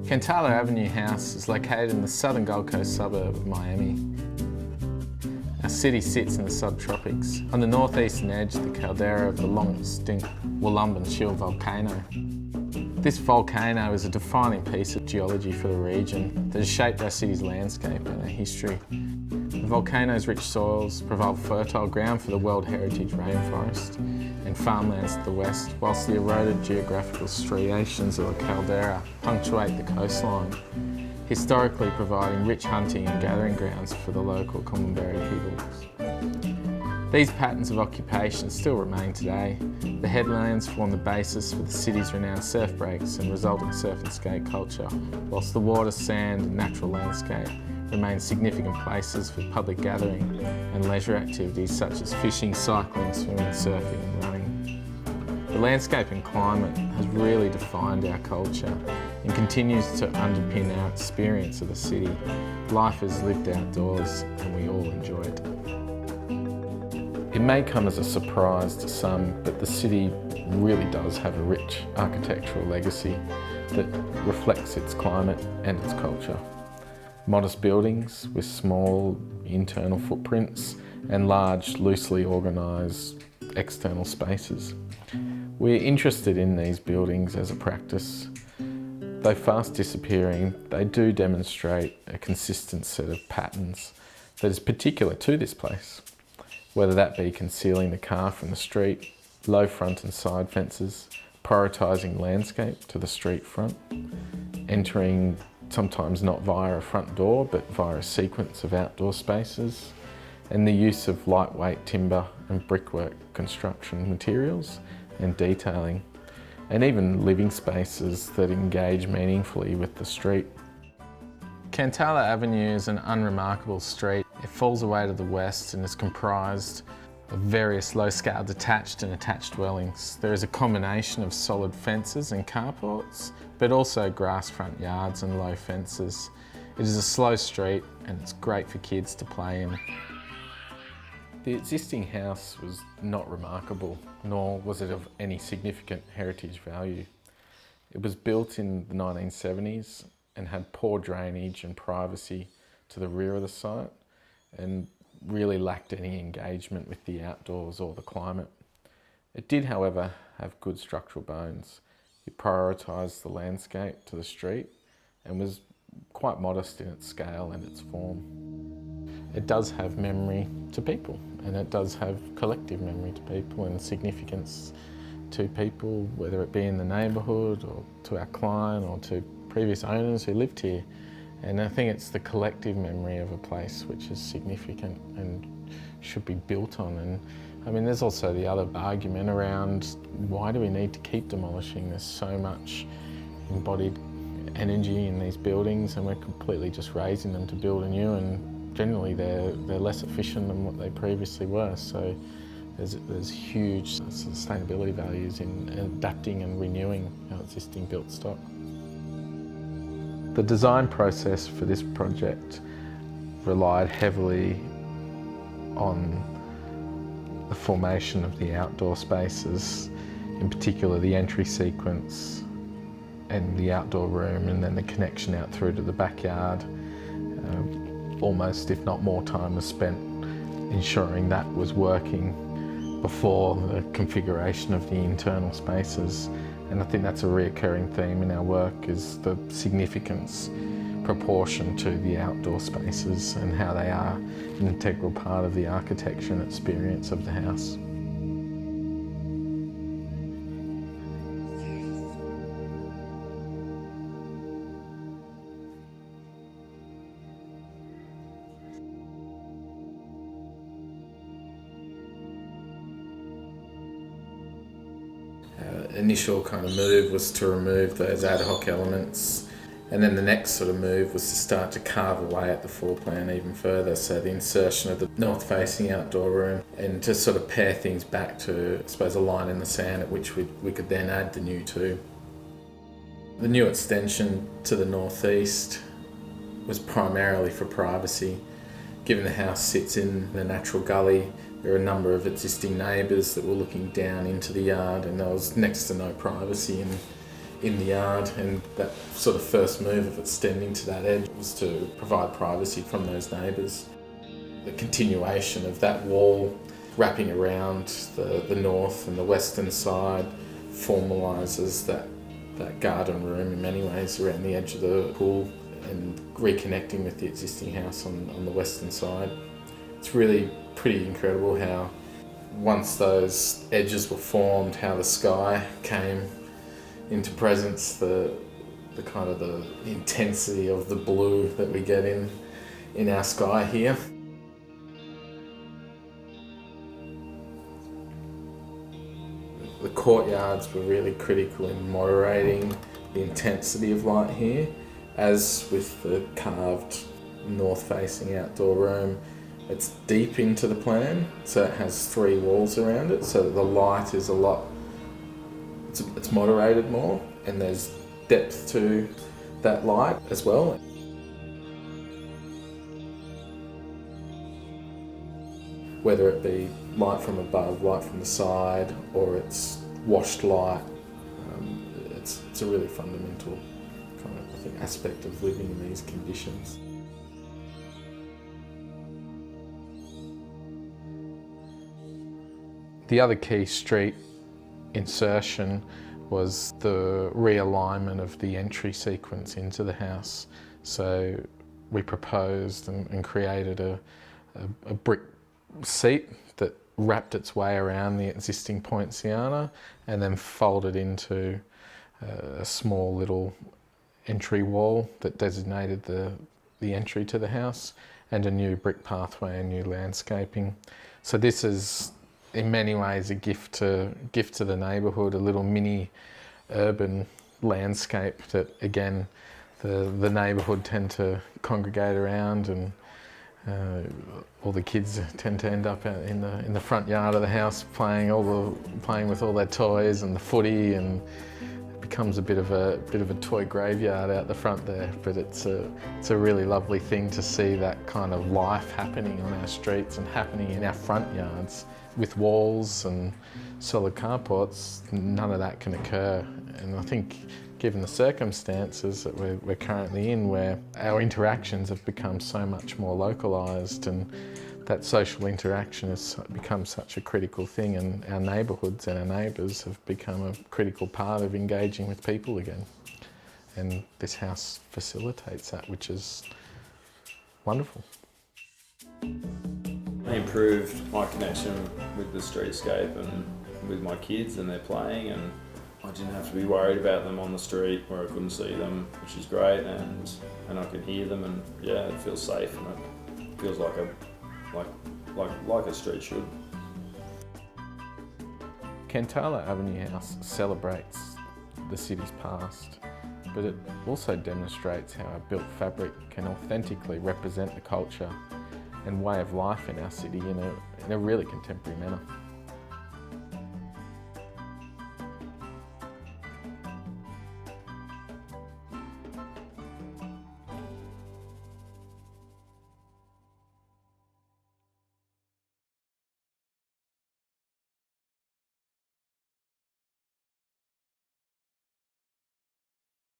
Cantala House is located in the southern Gold Coast suburb of Miami. Our city sits in the subtropics, on the northeastern edge of the caldera of the long-extinct Wollumbin Shield volcano. This volcano is a defining piece of geology for the region that has shaped our city's landscape and our history. The volcano's rich soils provide fertile ground for the World Heritage rainforest and farmlands to the west, whilst the eroded geographical striations of the caldera punctuate the coastline, historically providing rich hunting and gathering grounds for the local Common-Berry peoples. These patterns of occupation still remain today. The headlands form the basis for the city's renowned surf breaks and resulting surf and skate culture, whilst the water, sand and natural landscape remain significant places for public gathering and leisure activities such as fishing, cycling, swimming, surfing and running. The landscape and climate has really defined our culture and continues to underpin our experience of the city. Life is lived outdoors and we all enjoy it. It may come as a surprise to some, but the city really does have a rich architectural legacy that reflects its climate and its culture. Modest buildings with small internal footprints and large, loosely organised external spaces. We're interested in these buildings as a practice. Though fast disappearing, they do demonstrate a consistent set of patterns that is particular to this place, whether that be concealing the car from the street, low front and side fences, prioritising landscape to the street front, entering sometimes not via a front door but via a sequence of outdoor spaces, and the use of lightweight timber and brickwork construction materials and detailing, and even living spaces that engage meaningfully with the street. Cantala Avenue is an unremarkable street. It falls away to the west and is comprised of various low-scale detached and attached dwellings. There is a combination of solid fences and carports, but also grass front yards and low fences. It is a slow street and it's great for kids to play in. The existing house was not remarkable, nor was it of any significant heritage value. It was built in the 1970s and had poor drainage and privacy to the rear of the site and really lacked any engagement with the outdoors or the climate. It did, however, have good structural bones. It prioritised the landscape to the street and was quite modest in its scale and its form. It does have memory to people, and it does have collective memory to people and significance to people, whether it be in the neighbourhood or to our client or to previous owners who lived here. And I think it's the collective memory of a place which is significant and should be built on. And I mean, there's also the other argument around why do we need to keep demolishing? There's so much embodied energy in these buildings and we're completely just raising them to build anew, and generally they're less efficient than what they previously were. So there's huge sustainability values in adapting and renewing our existing built stock. The design process for this project relied heavily on the formation of the outdoor spaces, in particular the entry sequence and the outdoor room, and then the connection out through to the backyard. Almost, if not more, time was spent ensuring that was working before the configuration of the internal spaces. And I think that's a reoccurring theme in our work, is the significance proportion to the outdoor spaces and how they are an integral part of the architecture and experience of the house. Initial kind of move was to remove those ad hoc elements, and then the next sort of move was to start to carve away at the floor plan even further, so the insertion of the north-facing outdoor room, and to sort of pair things back to, I suppose, a line in the sand at which we could then add the new two. The new extension to the northeast was primarily for privacy. Given the house sits in the natural gully, there are a number of existing neighbours that were looking down into the yard, and there was next to no privacy in the yard, and that sort of first move of extending to that edge was to provide privacy from those neighbours. The continuation of that wall wrapping around the north and the western side formalises that garden room in many ways around the edge of the pool and reconnecting with the existing house on the western side. It's really pretty incredible how once those edges were formed, how the sky came into presence, the kind of the intensity of the blue that we get in our sky here. The courtyards were really critical in moderating the intensity of light here. As with the carved north-facing outdoor room, it's deep into the plan, so it has 3 walls around it, so that the light is it's moderated more, and there's depth to that light as well. Whether it be light from above, light from the side, or it's washed light, it's a really fundamental kind of, I think, aspect of living in these conditions. The other key street insertion was the realignment of the entry sequence into the house. So we proposed and created a brick seat that wrapped its way around the existing poinciana and then folded into a small little entry wall that designated the entry to the house, and a new brick pathway and new landscaping. So this is in many ways a gift to the neighbourhood, a little mini urban landscape that again the neighbourhood tend to congregate around, and all the kids tend to end up out in the front yard of the house playing with all their toys and the footy, and it becomes a bit of a toy graveyard out the front there. But it's a really lovely thing to see that kind of life happening on our streets and happening in our front yards. With walls and solid carports, none of that can occur. And I think given the circumstances that we're currently in, where our interactions have become so much more localised, and that social interaction has become such a critical thing, and our neighbourhoods and our neighbours have become a critical part of engaging with people again. And this house facilitates that, which is wonderful. I improved my connection with the streetscape and with my kids, and they're playing, and I didn't have to be worried about them on the street where I couldn't see them, which is great, and I can hear them, and yeah, it feels safe, and it feels like a street should. Cantala Avenue House celebrates the city's past, but it also demonstrates how our built fabric can authentically represent the culture and way of life in our city in a really contemporary manner.